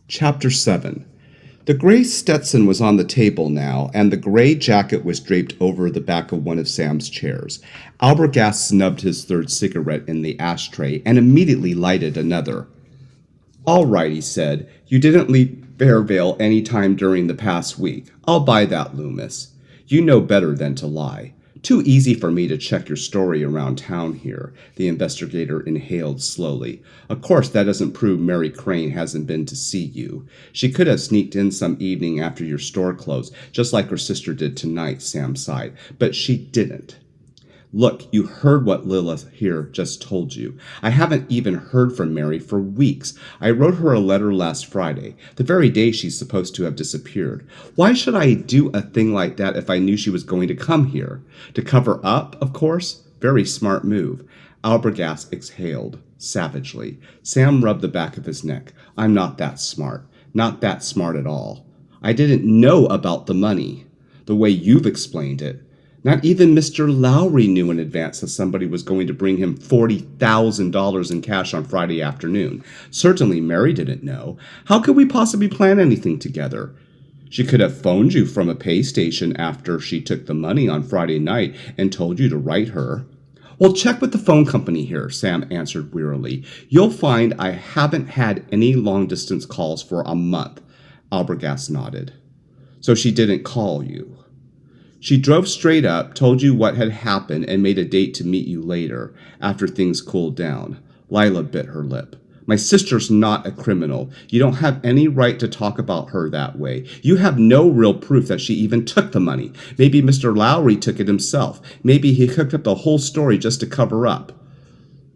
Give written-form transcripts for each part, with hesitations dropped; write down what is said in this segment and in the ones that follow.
Chapter 7. The gray Stetson was on the table now, and the gray jacket was draped over the back of one of Sam's chairs. Albergast snubbed his third cigarette in the ashtray and immediately lighted another. "All right," he said. "You didn't leave Fairvale any time during the past week. I'll buy that, Loomis. You know better than to lie. Too easy for me to check your story around town here," the investigator inhaled slowly. "Of course, that doesn't prove Mary Crane hasn't been to see you. She could have sneaked in some evening after your store closed, just like her sister did tonight," Sam sighed. "But she didn't. Look, you heard what Lilith here just told you. I haven't even heard from Mary for weeks. I wrote her a letter last Friday, the very day she's supposed to have disappeared. Why should I do a thing like that if I knew she was going to come here? To cover up, of course? Very smart move." Albergast exhaled savagely. Sam rubbed the back of his neck. "I'm not that smart. Not that smart at all. I didn't know about the money, the way you've explained it. Not even Mr. Lowry knew in advance that somebody was going to bring him $40,000 in cash on Friday afternoon. Certainly Mary didn't know. How could we possibly plan anything together? She could have phoned you from a pay station after she took the money on Friday night and told you to write her." "Well, check with the phone company here," Sam answered wearily. "You'll find I haven't had any long-distance calls for a month." Albergast nodded. "So she didn't call you?" "She drove straight up, told you what had happened, and made a date to meet you later, after things cooled down." Lila bit her lip. "My sister's not a criminal. You don't have any right to talk about her that way. You have no real proof that she even took the money. Maybe Mr. Lowry took it himself. Maybe he cooked up the whole story just to cover up."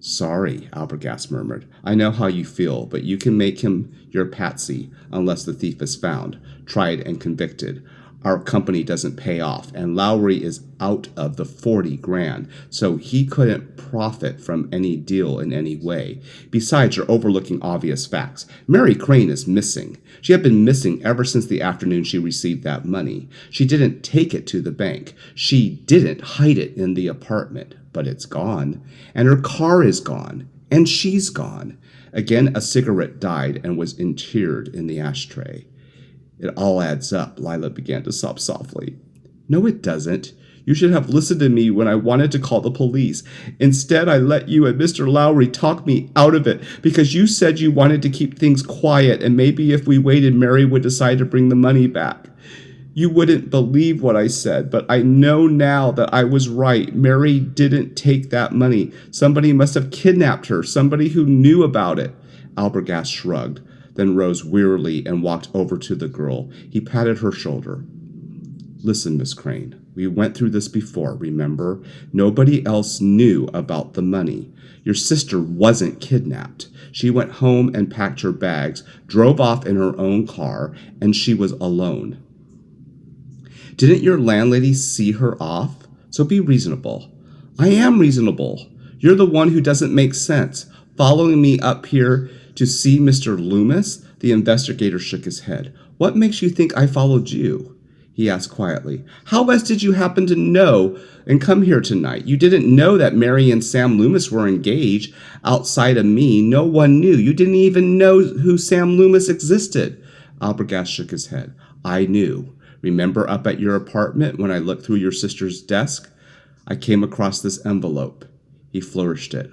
"Sorry," Albergast murmured. "I know how you feel, but you can make him your patsy unless the thief is found, tried, and convicted. Our company doesn't pay off, and Lowry is out of the 40 grand, so he couldn't profit from any deal in any way. Besides, you're overlooking obvious facts. Mary Crane is missing. She had been missing ever since the afternoon she received that money. She didn't take it to the bank. She didn't hide it in the apartment, but it's gone. And her car is gone, and she's gone." Again, a cigarette died and was interred in the ashtray. "It all adds up," Lila began to sob softly. "No, it doesn't. You should have listened to me when I wanted to call the police. Instead, I let you and Mr. Lowry talk me out of it because you said you wanted to keep things quiet and maybe if we waited, Mary would decide to bring the money back. You wouldn't believe what I said, but I know now that I was right. Mary didn't take that money. Somebody must have kidnapped her, somebody who knew about it." Albergast shrugged, then rose wearily and walked over to the girl. He patted her shoulder. "Listen, Miss Crane, we went through this before, remember? Nobody else knew about the money. Your sister wasn't kidnapped. She went home and packed her bags, drove off in her own car, and she was alone. Didn't your landlady see her off? So be reasonable." "I am reasonable. You're the one who doesn't make sense. Following me up here to see Mr. Loomis?" The investigator shook his head. "What makes you think I followed you?" he asked quietly. "How else did you happen to know and come here tonight? You didn't know that Mary and Sam Loomis were engaged. Outside of me, no one knew. You didn't even know who Sam Loomis existed." Albergast shook his head. "I knew. Remember up at your apartment when I looked through your sister's desk? I came across this envelope." He flourished it.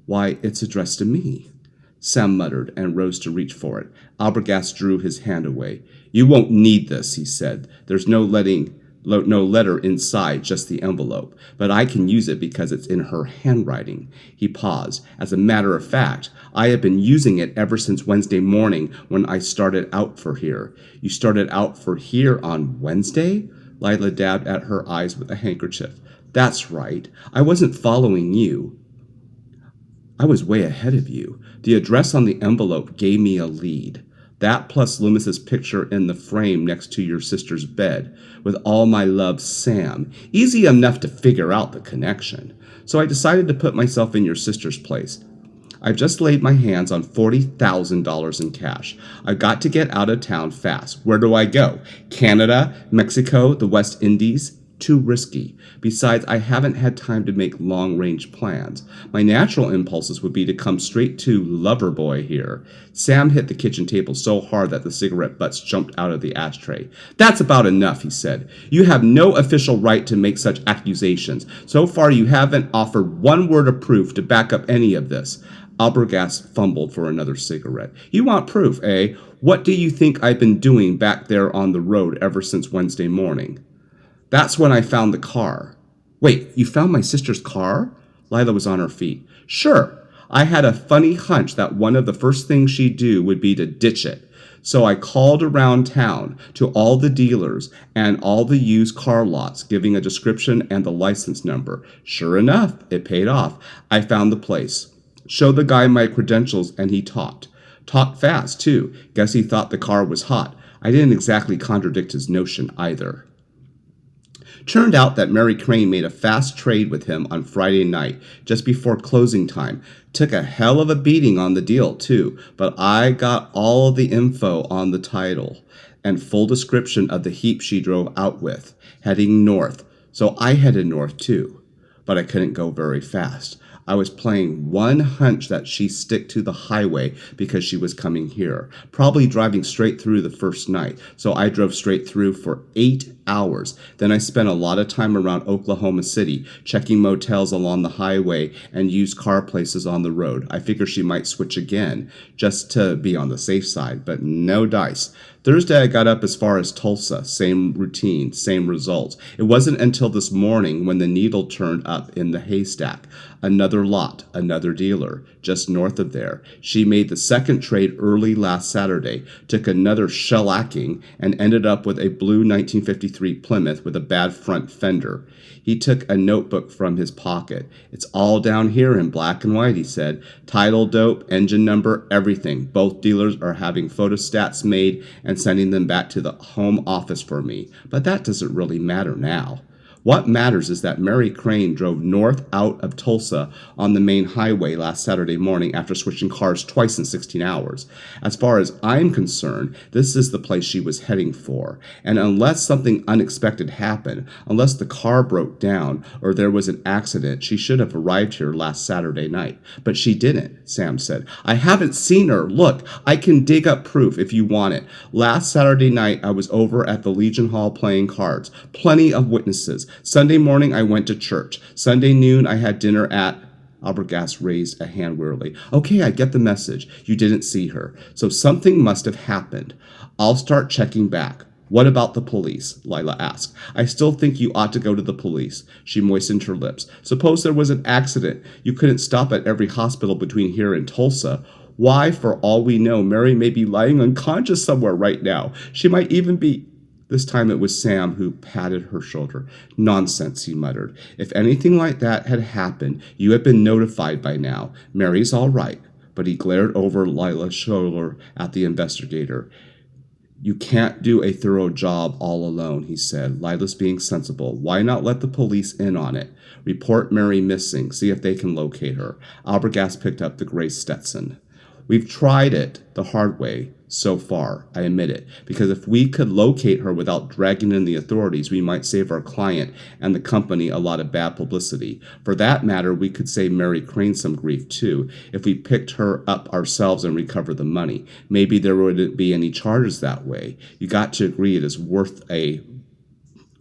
"Why, it's addressed to me." Sam muttered and rose to reach for it. Albergast drew his hand away. "You won't need this," he said. "There's no letter inside, just the envelope. But I can use it because it's in her handwriting." He paused. "As a matter of fact, I have been using it ever since Wednesday morning when I started out for here." "You started out for here on Wednesday?" Lila dabbed at her eyes with a handkerchief. "That's right. I wasn't following you. I was way ahead of you. The address on the envelope gave me a lead. That plus Loomis's picture in the frame next to your sister's bed. With all my love, Sam. Easy enough to figure out the connection. So I decided to put myself in your sister's place. I've just laid my hands on $40,000 in cash. I've got to get out of town fast. Where do I go? Canada, Mexico, the West Indies? too risky. Besides, I haven't had time to make long-range plans. My natural impulses would be to come straight to Loverboy here. Sam hit the kitchen table so hard that the cigarette butts jumped out of the ashtray. That's about enough, he said. You have no official right to make such accusations. So far, you haven't offered one word of proof to back up any of this. Albergast fumbled for another cigarette. You want proof, eh? What do you think I've been doing back there on the road ever since Wednesday morning? That's when I found the car. Wait, you found my sister's car? Lila was on her feet. Sure. I had a funny hunch that one of the first things she'd do would be to ditch it. So I called around town to all the dealers and all the used car lots, giving a description and the license number. Sure enough, it paid off. I found the place. Showed the guy my credentials and he talked. Talked fast, too. Guess he thought the car was hot. I didn't exactly contradict his notion either. Turned out that Mary Crane made a fast trade with him on Friday night, just before closing time. Took a hell of a beating on the deal, too, but I got all of the info on the title and full description of the heap she drove out with, heading north. So I headed north, too, but I couldn't go very fast. I was playing one hunch that she stick to the highway because she was coming here, probably driving straight through the first night. So I drove straight through for 8 hours. Then I spent a lot of time around Oklahoma City, checking motels along the highway and used car places on the road. I figured she might switch again, just to be on the safe side, but no dice. Thursday, I got up as far as Tulsa. Same routine, same results. It wasn't until this morning when the needle turned up in the haystack. Another lot, another dealer, just north of there. She made the second trade early last Saturday, took another shellacking, and ended up with a blue 1953 Plymouth with a bad front fender. He took a notebook from his pocket. It's all down here in black and white, he said. Title, dope, engine number, everything. Both dealers are having photostats made and sending them back to the home office for me. But that doesn't really matter now. What matters is that Mary Crane drove north out of Tulsa on the main highway last Saturday morning after switching cars twice in 16 hours. As far as I'm concerned, this is the place she was heading for. And unless something unexpected happened, unless the car broke down or there was an accident, she should have arrived here last Saturday night. But she didn't, Sam said. I haven't seen her. Look, I can dig up proof if you want it. Last Saturday night, I was over at the Legion Hall playing cards. Plenty of witnesses. Sunday morning, I went to church. Sunday noon, I had dinner at... Albergast raised a hand wearily. Okay, I get the message. You didn't see her. So something must have happened. I'll start checking back. What about the police? Lila asked. I still think you ought to go to the police. She moistened her lips. Suppose there was an accident. You couldn't stop at every hospital between here and Tulsa. Why, for all we know, Mary may be lying unconscious somewhere right now. She might even be... This time it was Sam who patted her shoulder. Nonsense, he muttered. If anything like that had happened, you had been notified by now. Mary's all right. But he glared over Lila's shoulder at the investigator. You can't do a thorough job all alone, he said. Lila's being sensible. Why not let the police in on it? Report Mary missing. See if they can locate her. Albergast picked up the gray Stetson. We've tried it the hard way so far, I admit it, because if we could locate her without dragging in the authorities, we might save our client and the company a lot of bad publicity. For that matter, we could save Mary Crane some grief, too, if we picked her up ourselves and recovered the money. Maybe there wouldn't be any charges that way. You got to agree it is worth a...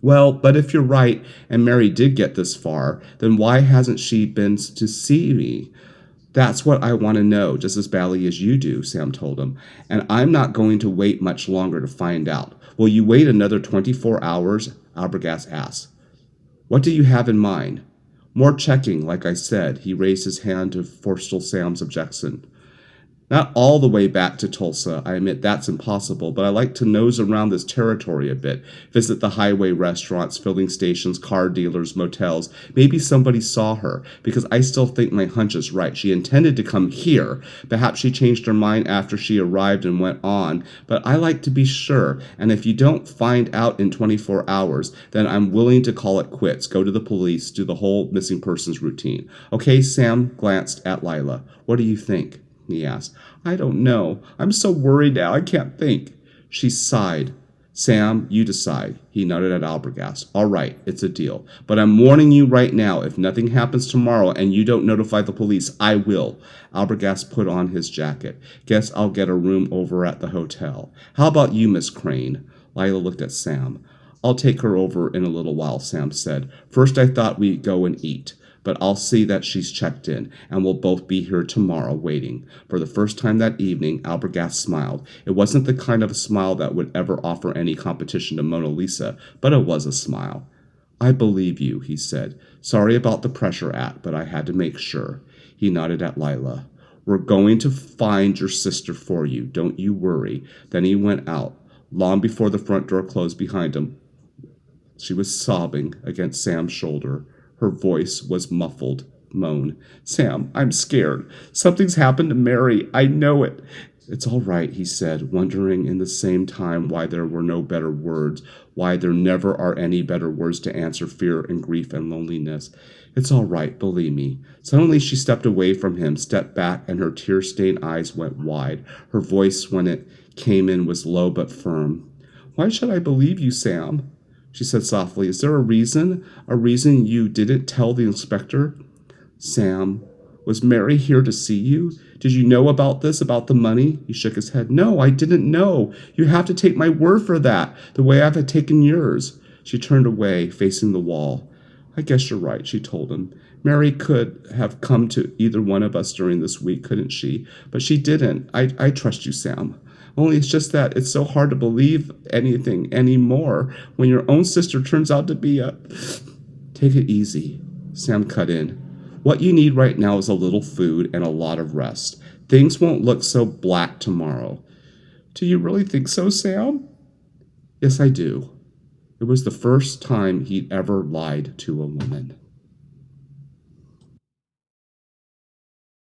Well, but if you're right, and Mary did get this far, then why hasn't she been to see me? That's what I want to know, just as badly as you do, Sam told him. And I'm not going to wait much longer to find out. Will you wait another 24 hours? Albergast asked. What do you have in mind? More checking, like I said. He raised his hand to forestall Sam's objection. Not all the way back to Tulsa. I admit that's impossible, but I like to nose around this territory a bit. Visit the highway restaurants, filling stations, car dealers, motels. Maybe somebody saw her, because I still think my hunch is right. She intended to come here. Perhaps she changed her mind after she arrived and went on, but I like to be sure, and if you don't find out in 24 hours, then I'm willing to call it quits, go to the police, do the whole missing persons routine. Okay, Sam glanced at Lila. What do you think? He asked. I don't know. I'm so worried now. I can't think. She sighed. Sam, you decide. He nodded at Albergast. All right, it's a deal. But I'm warning you right now, if nothing happens tomorrow and you don't notify the police, I will. Albergast put on his jacket. Guess I'll get a room over at the hotel. How about you, Miss Crane? Lila looked at Sam. I'll take her over in a little while, Sam said. First I thought we'd go and eat, but I'll see that she's checked in, and we'll both be here tomorrow waiting. For the first time that evening, Albergast smiled. It wasn't the kind of a smile that would ever offer any competition to Mona Lisa, but it was a smile. I believe you, he said. Sorry about the pressure act, but I had to make sure. He nodded at Lila. We're going to find your sister for you. Don't you worry. Then he went out. Long before the front door closed behind him, she was sobbing against Sam's shoulder. Her voice was muffled moan. Sam, I'm scared. Something's happened to Mary. I know it. It's all right, he said, wondering in the same time why there were no better words, why there never are any better words to answer fear and grief and loneliness. It's all right, believe me. Suddenly she stepped away from him, stepped back, and her tear-stained eyes went wide. Her voice, when it came in, was low but firm. Why should I believe you, Sam? She said softly. Is there a reason? A reason you didn't tell the inspector? Sam, was Mary here to see you? Did you know about this, about the money? He shook his head. No, I didn't know. You have to take my word for that, the way I've had taken yours. She turned away, facing the wall. I guess you're right, she told him. Mary could have come to either one of us during this week, couldn't she? But she didn't. I trust you, Sam. Only it's just that it's so hard to believe anything anymore when your own sister turns out to be a... Take it easy, Sam cut in. What you need right now is a little food and a lot of rest. Things won't look so black tomorrow. Do you really think so, Sam? Yes, I do. It was the first time he'd ever lied to a woman.